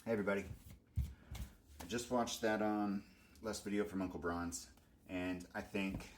Hey everybody. I just watched that last video from Uncle Bronze, and I think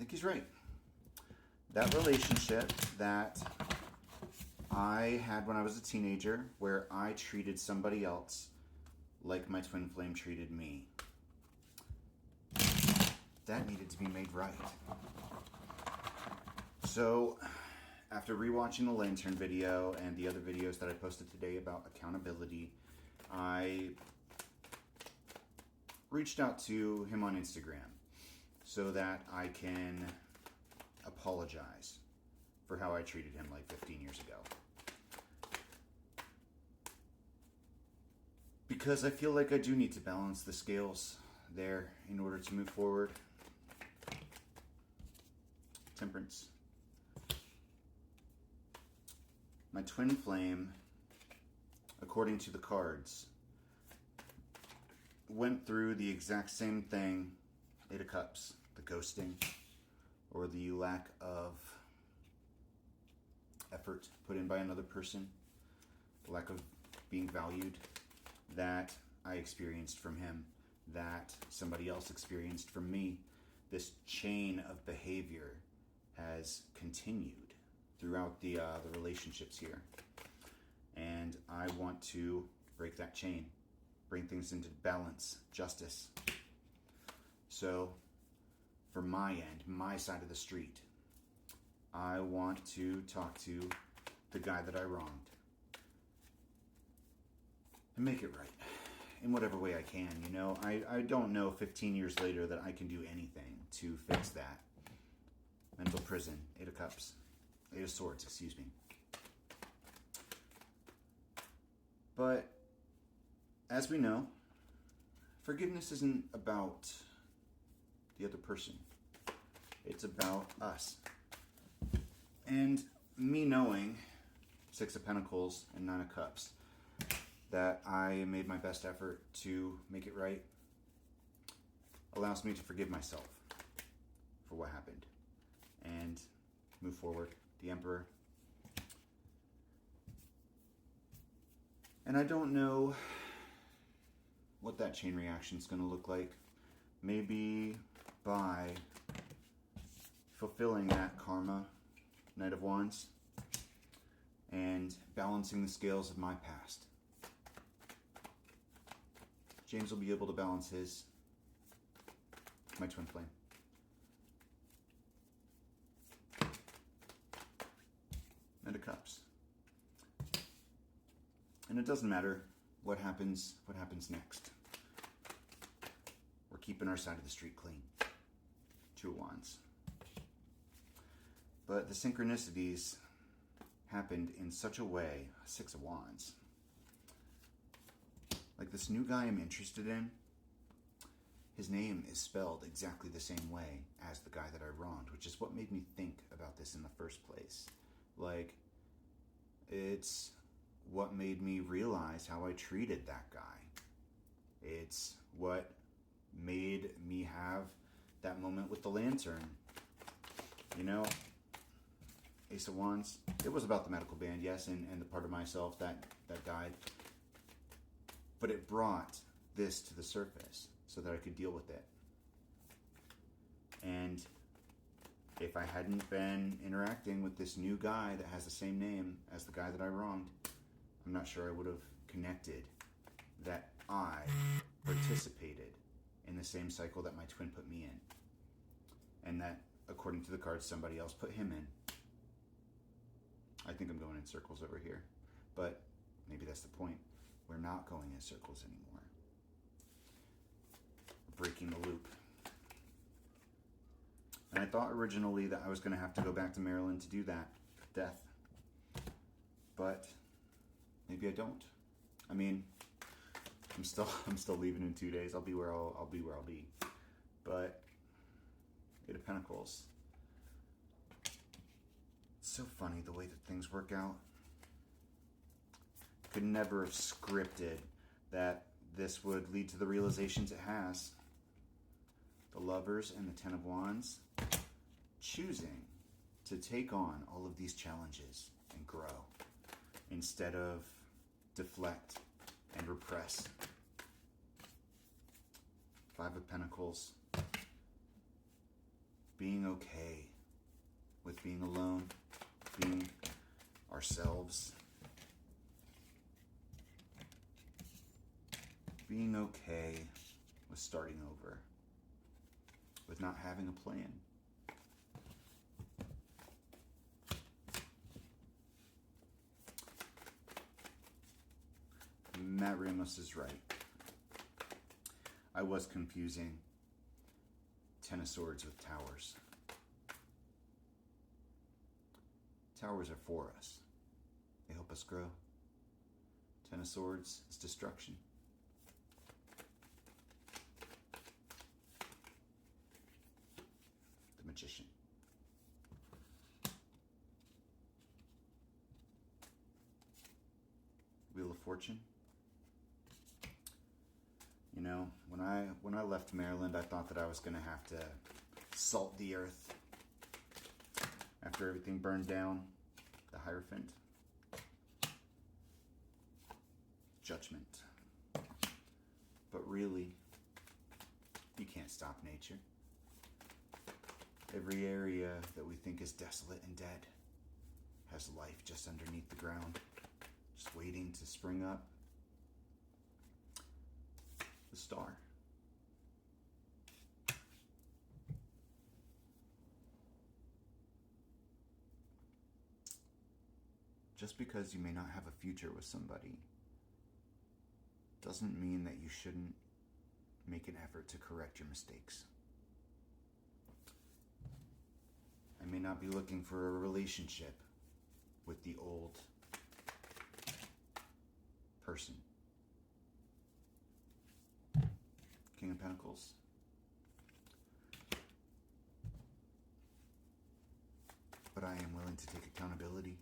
he's right. That relationship that I had when I was a teenager, where I treated somebody else like my twin flame treated me, that needed to be made right. So, after rewatching the Lantern video and the other videos that I posted today about accountability, I reached out to him on Instagram so that I can apologize for how I treated him like 15 years ago. Because I feel like I do need to balance the scales there in order to move forward. Temperance. My twin flame, according to the cards, went through the exact same thing, Eight of Cups, the ghosting, or the lack of effort put in by another person, the lack of being valued that I experienced from him, that somebody else experienced from me. This chain of behavior has continued throughout the relationships here. And I want to break that chain, bring things into balance, justice. So, for my end, my side of the street, I want to talk to the guy that I wronged and make it right in whatever way I can. You know, I don't know 15 years later that I can do anything to fix that. Mental prison, Eight of Cups. Eight of Swords, excuse me. But, as we know, forgiveness isn't about the other person. It's about us. And me knowing, Six of Pentacles and Nine of Cups, that I made my best effort to make it right, allows me to forgive myself for what happened and move forward. The Emperor. And I don't know what that chain reaction is going to look like. Maybe by fulfilling that karma, Knight of Wands, and balancing the scales of my past. James will be able to balance his, my twin flame. Knight of Cups. And it doesn't matter what happens next. We're keeping our side of the street clean. Two of Wands. But the synchronicities happened in such a way, Six of Wands. Like this new guy I'm interested in, his name is spelled exactly the same way as the guy that I wronged, which is what made me think about this in the first place. Like, it's what made me realize how I treated that guy. It's what made me have that moment with the Lantern. You know, Ace of Wands, it was about the medical band, yes, and the part of myself that died. But it brought this to the surface so that I could deal with it. And if I hadn't been interacting with this new guy that has the same name as the guy that I wronged, I'm not sure I would have connected that I participated in the same cycle that my twin put me in. And that, according to the cards, somebody else put him in. I think I'm going in circles over here. But maybe that's the point. We're not going in circles anymore. We're breaking the loop. And I thought originally that I was going to have to go back to Maryland to do that. Death. But maybe I don't. I mean, I'm still leaving in 2 days. I'll be where I'll be. But Eight of Pentacles. It's so funny the way that things work out. Could never have scripted that this would lead to the realizations it has. The Lovers and the Ten of Wands choosing to take on all of these challenges and grow instead of deflect, and repress. Five of Pentacles. Being okay with being alone, being ourselves. Being okay with starting over, with not having a plan. Matt Ramos is right. I was confusing Ten of Swords with Towers. Towers are for us. They help us grow. Ten of Swords is destruction. The Magician. Wheel of Fortune. You know, when I left Maryland, I thought that I was going to have to salt the earth after everything burned down. The Hierophant. Judgment. But really, you can't stop nature. Every area that we think is desolate and dead has life just underneath the ground, just waiting to spring up. The Star. Just because you may not have a future with somebody doesn't mean that you shouldn't make an effort to correct your mistakes. I may not be looking for a relationship with the old person. King of Pentacles. But I am willing to take accountability.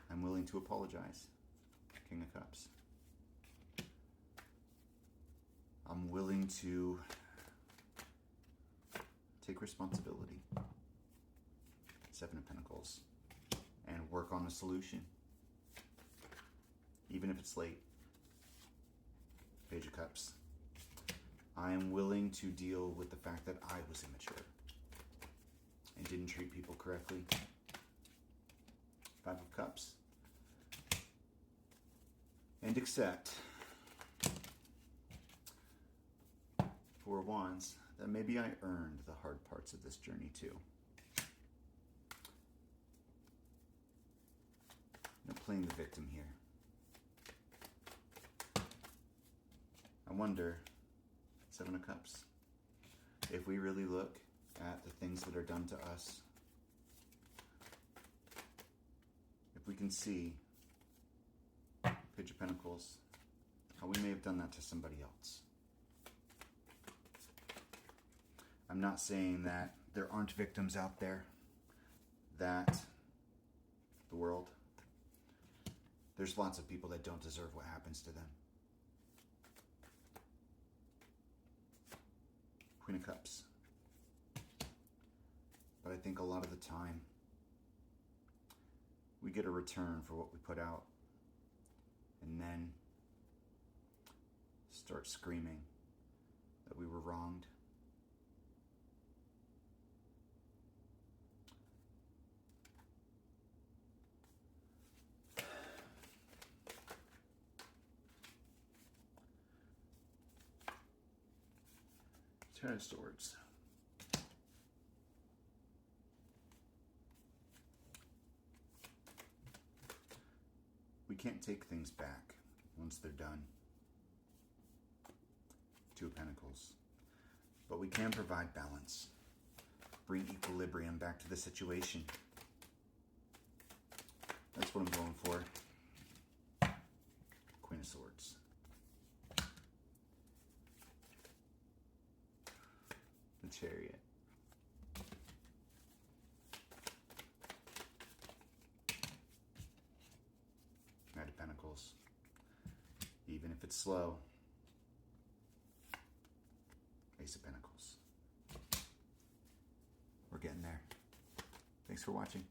I'm willing to apologize. King of Cups. I'm willing to take responsibility. Seven of Pentacles. And work on a solution. Even if it's late. Page of Cups. I am willing to deal with the fact that I was immature and didn't treat people correctly. Five of Cups. And accept. Four of Wands. That maybe I earned the hard parts of this journey too. I'm playing the victim here. I wonder, Seven of Cups, if we really look at the things that are done to us, if we can see, Page of Pentacles, how we may have done that to somebody else. I'm not saying that there aren't victims out there, that the world, there's lots of people that don't deserve what happens to them. Queen of Cups. But I think a lot of the time we get a return for what we put out and then start screaming that we were wronged. Ten of Swords. We can't take things back once they're done. Two of Pentacles. But we can provide balance. Bring equilibrium back to the situation. That's what I'm going for. Queen of Swords. The Chariot. Knight of Pentacles. Even if it's slow. Ace of Pentacles. We're getting there. Thanks for watching.